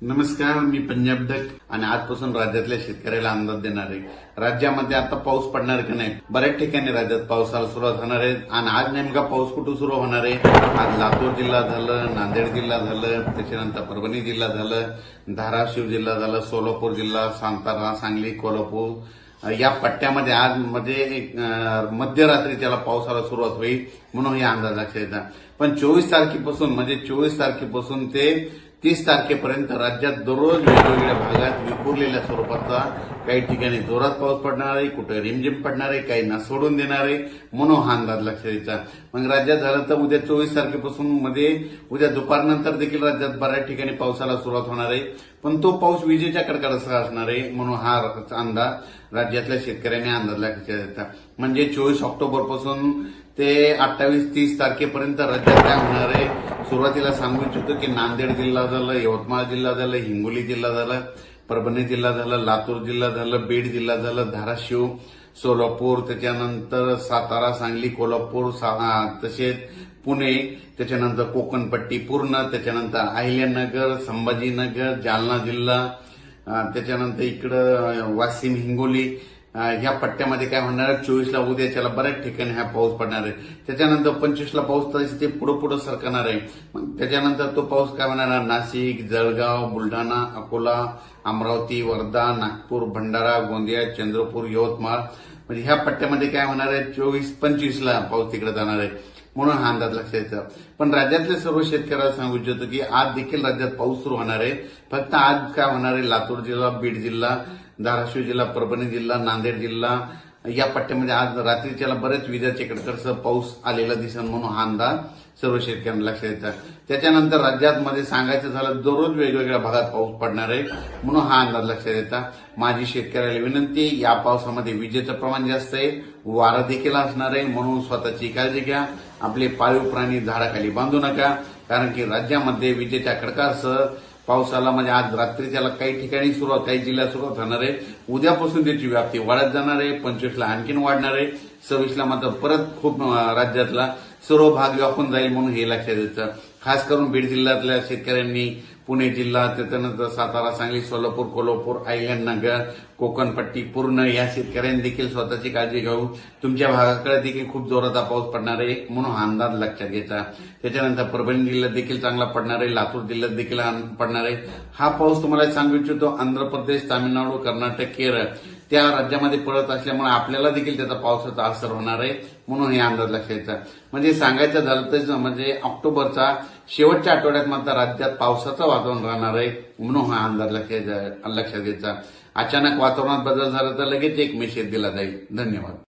नमस्कार, मी पंजाब डक आणि आजपासून राज्यातल्या शेतकऱ्याला अंदाज देणार आहे. राज्यामध्ये आता पाऊस पडणार की नाही. बऱ्याच ठिकाणी राज्यात पावसाला सुरुवात होणार आहे आणि आज नेमका पाऊस कुठं सुरू होणार आहे. आज लातूर जिल्हा झालं, नांदेड जिल्हा झालं, त्याच्यानंतर परभणी जिल्हा झालं, धाराशिव जिल्हा झालं, सोलापूर जिल्हा, सातारा, सांगली, कोल्हापूर या पट्ट्यामध्ये आज मध्यरात्री त्याला पावसाला सुरुवात होईल म्हणून हे अंदाज लक्षात येतात. पण 24 तारखेपासून ते 30 तारखेपर्यंत राज्यात दररोज वेगवेगळ्या भागात विखुरलेल्या स्वरूपाचा काही ठिकाणी जोरात पाऊस पडणार आहे, कुठे रिमझिम पडणार आहे, काही ना सोडून देणार आहे म्हणून हा अंदाज लक्षात यायचा. मग राज्यात झालं तर उद्या 24 तारखेपासून उद्या दुपारनंतर देखील राज्यात बऱ्याच ठिकाणी पावसाला सुरुवात होणार आहे. पण तो पाऊस विजेच्या कडकडासह असणार आहे म्हणून हा अंदाज राज्यातल्या शेतकऱ्यांनी अंदाज लक्षात यायचा. म्हणजे 24 ऑक्टोबरपासून ते 28-30 तारखेपर्यंत राज्यात काय होणार आहे. सुरुवातीला सांगू इच्छितो की नांदेड जिल्हा झालं, यवतमाळ जिल्हा झालं, हिंगोली जिल्हा झाला, परभणी जिल्हा झालं, लातूर जिल्हा झालं, बीड जिल्हा झालं, धाराशिव, सोलापूर, त्याच्यानंतर सातारा, सांगली, कोल्हापूर, तसेच पुणे, त्याच्यानंतर कोकणपट्टी पूर्ण, त्याच्यानंतर अहिल्यानगर, संभाजीनगर, जालना जिल्हा, त्याच्यानंतर इकडं वाशिम, हिंगोली ह्या पट्ट्यामध्ये काय होणार आहे. 24ला उद्याच्याला बऱ्याच ठिकाणी हा पाऊस पडणार आहे. त्याच्यानंतर 25ला पाऊस तर ते पुढे सरकणार आहे. मग त्याच्यानंतर तो पाऊस काय होणार आहे. नाशिक, जळगाव, बुलढाणा, अकोला, अमरावती, वर्धा, नागपूर, भंडारा, गोंदिया, चंद्रपूर, यवतमाळ म्हणजे ह्या पट्ट्यामध्ये काय होणार आहे. 24-25ला पाऊस तिकडे जाणार आहे म्हणून हा अंदाज लक्षात येतो. पण राज्यातल्या सर्व शेतकऱ्यांना सांगू इच्छितो की आज देखील राज्यात पाऊस सुरू होणार आहे. फक्त आज काय होणार आहे. लातूर जिल्हा, बीड जिल्हा, धाराशिव जिल्हा, परभणी जिल्हा, नांदेड जिल्हा या पट्ट्यामध्ये आज रात्रीच्याला बरेच विजाचे कडकडसह पाऊस आलेला दिसेल म्हणून हा अंदाज सर्व शेतकऱ्यांना लक्षात येतात. त्याच्यानंतर राज्यात सांगायचं झालं दररोज वेगवेगळ्या भागात पाऊस पडणार आहे म्हणून हा अंदाज लक्षात येतात. माझी शेतकऱ्याला विनंती, या पावसामध्ये विजेचं प्रमाण जास्त आहे, वारा देखील असणार आहे म्हणून स्वतःची काळजी घ्या. आपले पाळीव प्राणी झाडाखाली बांधू नका, कारण की राज्यामध्ये विजेच्या कडकडासह पावसाला आज रात्रीच्याला काही ठिकाणी काही जिल्ह्यात सुरुवात होणार आहे. उद्यापासून त्याची व्याप्ती वाढत जाणार आहे. 25ला आणखीन वाढणार आहे. 26ला मात्र परत खूप राज्यातला सर्व भाग व्यापून जाईल म्हणून हे लक्षात येतं. खास करून बीड जिल्ह्यातल्या शेतकऱ्यांनी, पुणे जिल्हा, त्याच्यानंतर सातारा, सांगली, सोलापूर, कोल्हापूर, अहिल्यानगर, कोकणपट्टी पूर्ण या शेतकऱ्यांनी देखील स्वतःची काळजी घेऊ. तुमच्या भागाकडे देखील खूप जोराचा पाऊस पडणार आहे म्हणून हा अंदाज लक्षात घ्यायचा. त्याच्यानंतर परभणी जिल्ह्यात देखील चांगला पडणार आहे, लातूर जिल्ह्यात देखील पडणार आहे. हा पाऊस तुम्हाला सांगू इच्छितो आंध्र प्रदेश, तामिळनाडू, कर्नाटक, केरळ त्या राज्यामध्ये पडत असल्यामुळे आपल्याला देखील त्याचा पावसाचा असर होणार आहे म्हणून हे अंदाज लक्षात घ्यायचा. म्हणजे सांगायचं झालं तर ऑक्टोबरचा शेवटच्या आठवड्यात मात्र राज्यात पावसाचं वातावरण राहणार आहे म्हणून हा अंदाज लक्षात घ्यायचा. अचानक वातावरणात बदल झाला तर लगेच एक मेसेज दिला जाईल. धन्यवाद.